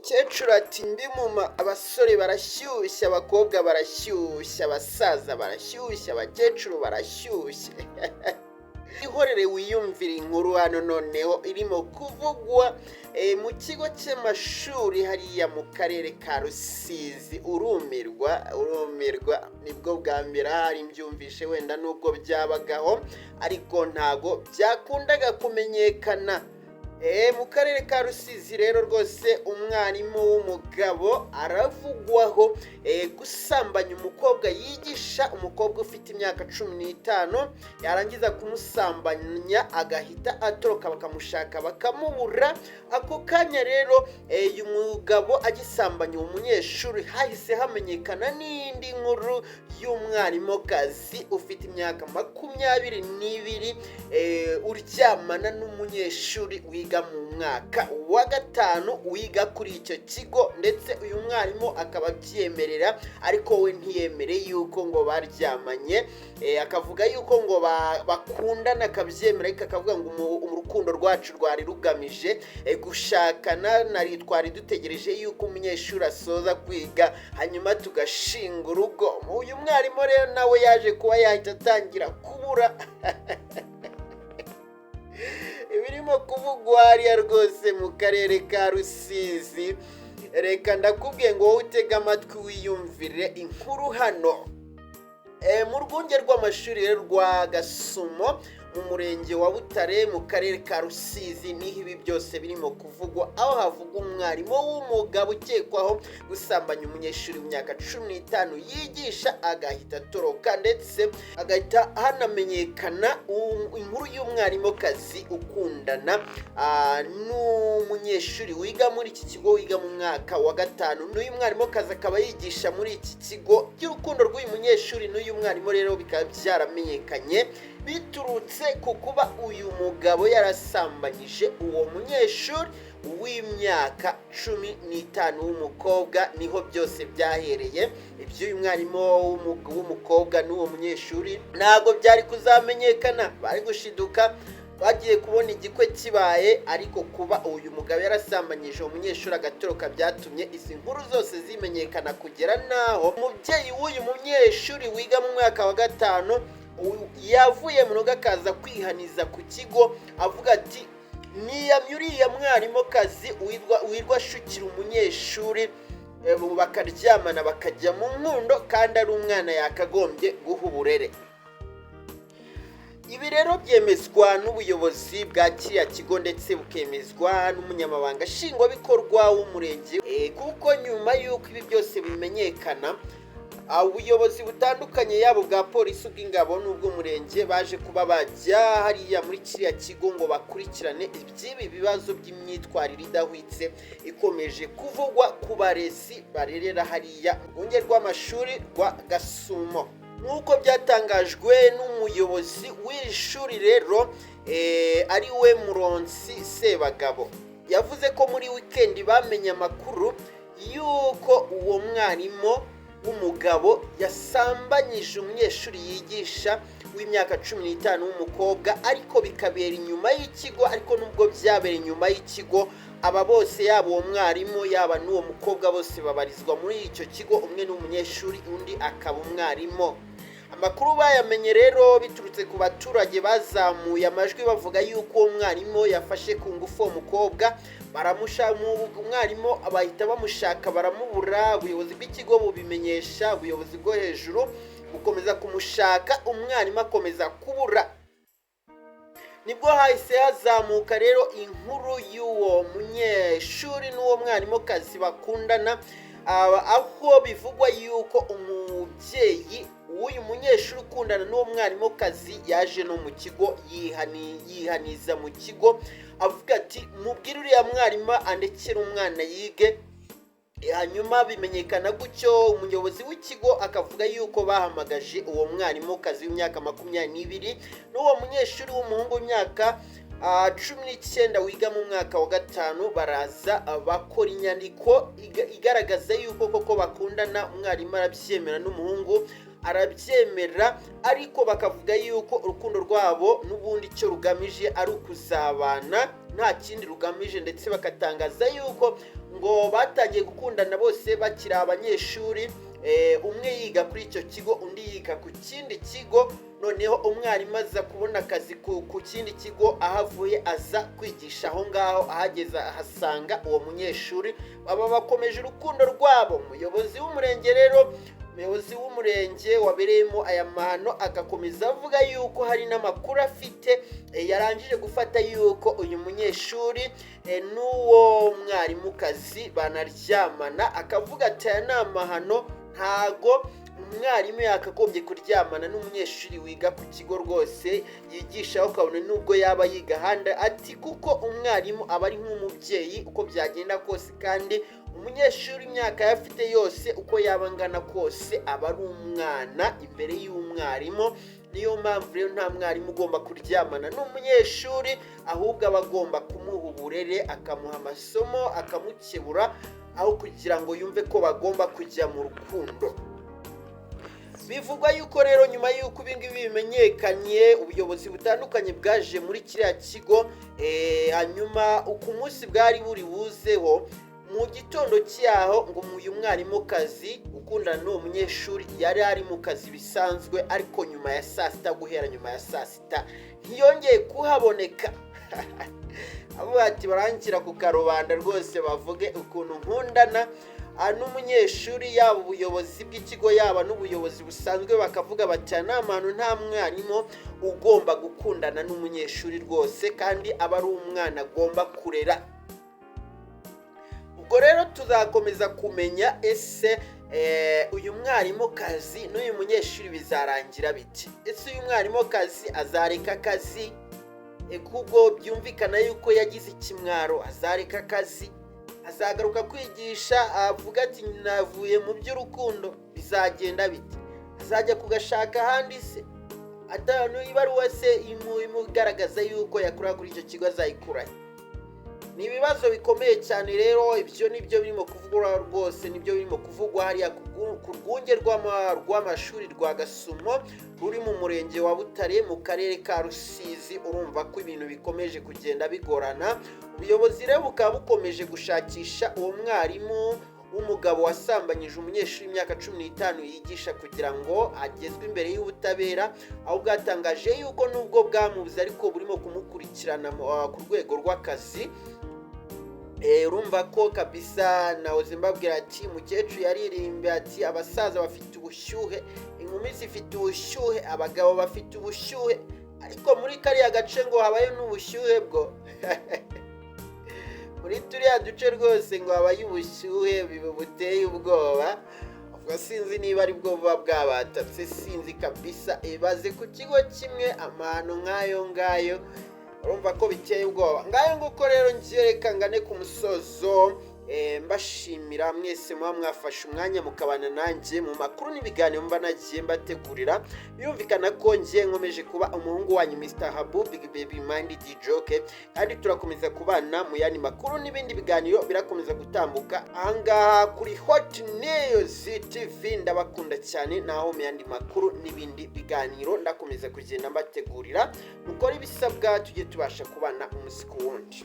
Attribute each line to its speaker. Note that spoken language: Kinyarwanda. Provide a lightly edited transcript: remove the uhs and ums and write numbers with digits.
Speaker 1: umukecuru ati ndimuma abasore barashyushya, abakobwa barashyushya, abasaza barashyushya, abakecuru barashyushya. ihorere wiyumvira inkuru hano noneho irimo kuvugwa mu kigo cy'amashuri hariya mu karere ka Rusizi. Urumirwa nibwo bwa mbere hari mbyumvishe, wenda nubwo byabagaho ariko ntago byakundaga kumenyekana. Mu karere ka Rusizi rero rwose umwarimu w'umugabo aravugwaho gusambanya umukobwa yigisha, umukobwa ufite imyaka 15, yarangiza kumusambanya agahita atoroka bakamushaka bakamubura. Ako kanya rero uyu mugabo agisambanya umunyeshuri hahise hamenyekana n'indi nkuru y'umwarimukazi ufite imyaka 22 uryamana n'umunyeshuri wiga mu mwaka wa 5 wiga kuri icyo kigo, ndetse uyu mwarimu akaba abyemerera ariko we ntiyemere yuko ngo baryamanye. Akavuga yuko ngo bakundana, akabyemera ariko akavuga ngo urukundo rwacu rwari rugamije gushakana, nari twari dutegereje yuko umunyeshuri asoza kwiga hanyuma tugashinga urugo. Uyu mwarimu rero nawe yaje kuba yahita atangira kubura ibirimo kuvugwa hariya rwose mu karere ka Rusizi. Reka ndakubwiye ngo wowe utega amatwi wiyumvire inkuru hano. Mu rwunge rw'amashuri rwa Gasumo mu murenge wa Butare mu karere ka Rusizi niho ibi byose birimo kuvugwa, aho havugwa umwarimu w'umugabo ukekwaho gusambanya umunyeshuri w'imyaka 15 yigisha agahita atoroka, ndetse agahita hanamenyekana inkuru y'umwarimukazi ukundana n'umunyeshuri wiga muri iki kigo wiga mu mwaka wa 5. N'uyu mwarimukazi akaba yigisha muri iki kigo. By'urukundo rw'uyu munyeshuri n'uyu mwarimu rero bikaba byaramenyekanye biturutse ku kuba uyu mugabo yarasambanyije uwo munyeshuri w'imyaka 15 w'umukobwa. Niho byose byahereye. Iby'uyu mwarimu w'umukobwa n'uwo munyeshuri ntago byari kuzamenyekana, bari gushiduka bagiye kubona igikwe kibaye, ariko kuba uyu mugabo yarasambanyije umunyeshuri agatoroka byatumye izi nkuru zose zimenyekana, kugera naho umubyeyi w'uyu munyeshuri wiga mu mwaka wa 5 yavuye mu rugo akaza kwihaniza ku kigo avuga ati niyamye uriya mwarimukazi wirwa ashukira umunyeshuri bakaryamana bakajya mu nkundo kandi ari umwana yakagombye guha uburere. Ibi rero byemezwa n'ubuyobozi bwa kiriya kigo ndetse bukemezwa n'umunyamabanga nshingwabikorwa w'umurenge, kuko nyuma y'uko ibi byose bimenyekana ubuyobozi butandukanye yabo bwa polisi, ubw'ingabo n'ubw'umurenge baje kuba bajya hariya muri kiriya kigo ngo bakurikirane iby'ibi bibazo by'imyitwarire idahwitse ikomeje kuvugwa ku barezi barerera hariya mu rwunge rw'amashuri rwa Gasumo. Nk'uko byatangajwe n'umuyobozi w'iri shuri rero ari we Muronsi Sebagabo, yavuze ko muri weekend bamenye amakuru yuko uwo mwarimu w'umugabo yasambanyije umunyeshuri yigisha w'imyaka 15 w'umukobwa, ariko bikabera inyuma y'ikigo. Ariko nubwo byabera inyuma y'ikigo, aba bose yaba uwo mwarimu yaba n'uwo mukobwa bose babarizwa muri icyo kigo. Umwe n'umunyeshuri undi akaba umwarimu. Amakuru bayamenye rero biturutse ku baturage bazamuye amajwi bavuga yuko uwo mwarimu yafashe kungufu umukobwa, baramushaka umwarimu abahita bamushaka baramubura. Ubuyobozi bw'ikigo bubimenyesha ubuyobozi bwo hejuru bukomeza kumushaka, umwarimu akomeza kubura. Nibwo hahise hazamuka rero inkuru y'uwo munyeshuri n'uwo mwarimukazi bakundana, aho bivugwa yuko umubyeyi w'uyu munyeshuri ukundana n'uwo mwarimukazi yaje no mu kigo yihaniza mu kigo avuga ati mubwire uriya mwarimu andekera umwana yige. Hanyuma bimenyekana gutyo, umuyobozi w'ikigo akavuga yuko bahamagaje uwo mwarimukazi w'imyaka 22 n'uwo munyeshuri w'umuhungu w'imyaka 19 wiga mu mwaka wa 5, baraza bakora inyandiko igaragaza yuko koko bakundana. Umwarimu arabyemera n'umuhungu arabyemera, ariko bakavuga yuko urukundo rwabo n'ubundi cyo rugamije ari ukuzabana nta kindi rugamije, ndetse bakatangaza yuko ngo batangiye gukundana bose bakiri abanyeshuri, umwe yiga kuri icyo kigo undi yiga ku kindi kigo. Noneho umwarimu aza kubona akazi ku kindi kigo, ahavuye aza kwigisha aho ngaho, ahageze ahasanga uwo munyeshuri, baba bakomeje urukundo rwabo. Umuyobozi w'umurenge rero, umuyobozi w'umurenge wabereyemo aya mahano agakomeza avuga yuko hari n'amakuru afite, yarangije gufata yuko uyu munyeshuri n'uwo mwarimukazi banaryamana, akavuga ati aya ni amahano, ntago umwarimu yakagombye kuryamana n'umunyeshuri wiga ku kigo rwose yigisha, ukabona nubwo yaba yiga ahandi, ati kuko umwarimu aba ari nk'umubyeyi uko byagenda kose, kandi umunyeshuri imyaka yafite yose uko yaba angana kose aba ari umwana imbere y'umwarimu. Niyo mpamvu rero nta mwarimu ugomba kuryamana n'umunyeshuri, ahubwo aba agomba kumuha uburere, akamuha amasomo, akamukebura, aho kugira ngo yumve ko bagomba kujya mu rukundo. Bivugwa yuko rero nyuma yuko ibingibi bimenyekanye, ubuyobozi butandukanye bwaje muri kiriya kigo, hanyuma uku munsi bwari buri buzeho mu gitondo cyaho, ngo uyu mwarimukazi ukundana n'uwo munyeshuri yari ari mu kazi bisanzwe, ariko nyuma ya saa sita, guhera nyuma ya saa sita ntiyongeye kuhaboneka. Avuga ati barangira ku karubanda rwose bavuge ukuntu nkundana n'umunyeshuri, yaba ubuyobozi bw'ikigo yaba n'ubuyobozi busanzwe, bakavuga bati nta muntu nta mwarimu ugomba gukundana n'umunyeshuri rwose, kandi aba ari umwana agomba kurera. Ubwo rero tuzakomeza kumenya ese uyu mwarimukazi n'uyu munyeshuri bizarangira biti. Ese uyu mwarimukazi azareka akazi, kubwo byumvikana yuko yagize ikimwaro, azareka akazi, azagaruka kwigisha, avuga ati navuye mu by'urukundo, bizagenda biti? Azajya kugashaka ahandi se? Atanu ibaruwa se imugaragaza yuko yakora kuri icyo kigo azayikurahe? Ni ibibazo bikomeye cyane rero. Ibyo nibyo birimo kuvugwa rwose, nibyo birimo kuvugwa hariya ku rwunge rw'amashuri rwa Gasumo ruri mu murenge wa Butare mu karere ka Rusizi. Urumva ko ibintu bikomeje kugenda bigorana. Ubuyobozi rero bukaba bukomeje gushakisha uwo mwarimu w'umugabo wasambanyije umunyeshuri w'imyaka 15 yigisha, kugira ngo agezwe imbere y'ubutabera, aho bwatangaje yuko nubwo bwamubuze ariko burimo kumukurikirana ku rwego rw'akazi. Urumva ko kabisa nawe zimbabwira ati mukecuru yaririmbe ati abasaza bafite ubushyuhe, inkumi zifite ubushyuhe, abagabo bafite ubushyuhe, ariko muri kariya gace ngo habaye n'ubushyuhe bwo muri turiya duce rwose ngo habaye ubushyuhe buteye ubwoba. Ubwo sinzi niba ari bwo buba bwabatatse, sinzi kabisa. Ibaze ku kigo kimwe amahano nk'ayo ngayo, urumva ko biteye ubwoba. Ngayo nguko rero ngereka ngane ku musozo, mbashimira mwese muba mwafashe umwanya mukabana nanjye mu makuru n'ibiganiro mba nagiye mbategurira. Birumvikana ko ngiye nkomeje kuba umuhungu wanyu Mr. Habu Big Baby Mind Joke, kandi turakomeza kubana mu yandi makuru n'ibindi biganiro birakomeza gutambuka ahangaha kuri Hot News TV. Ndabakunda cyane, naho mu yandi makuru n'ibindi biganiro ndakomeza kugenda mbategurira. Mukora ibisabwa tujye tubasha kubana umunsi ku wundi.